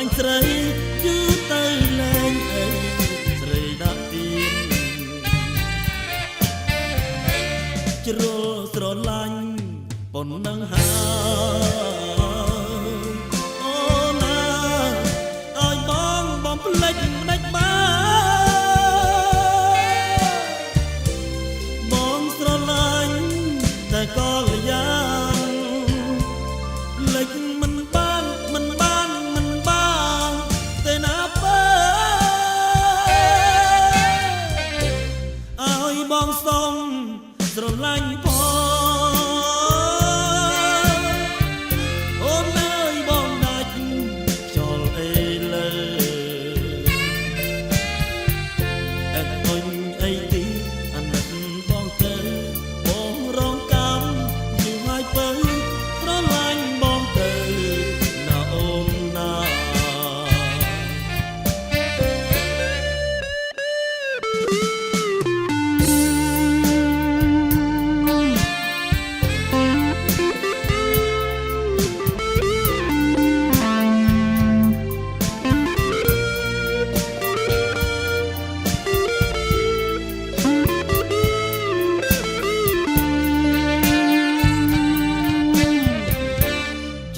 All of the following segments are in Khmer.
ញ់ស្រីយឺតទៅលែងអីស្រីដាក់ទៀតជ្រុលស្រឡាញ់ប៉ុណ្ណឹងហើយអូណាឲ្យបងភ្លេចមិនដេចបងស្រឡាញ់តែក៏លយ៉ាងភ្លេចមិនបានទេណាបើឲ្យបងសុំស្រឡាញ់អូនអើយបងដាច់ខ្យល់អីលើអត់អុញអីទីអាណិតបងទៅបងរងកម្មយូរហើយបើស្រឡាញ់បងទៅណាអូនណា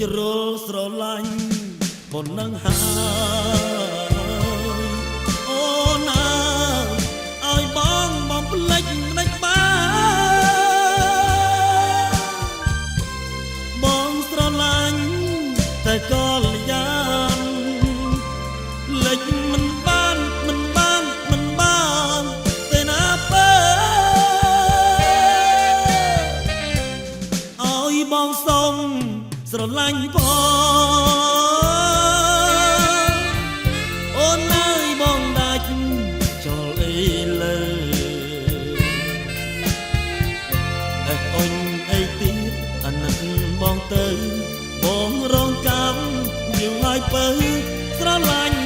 ជ្រុលស្រឡាញ់ប៉ុណ្ណឹងហើយអូណាឲ្យបងភ្លេចមិនដេចបងស្រឡាញ់តែក៏លយ៉ាងភ្លេចមិនបានទេណាបើឲ្យបងសុំស្រឡាញ់ផងអូនអើយបងដាច់ចោលអីលើអេអុញអីទៀតអាណិតបងទៅបងរងកម្មយូរហើយបើស្រឡាញ់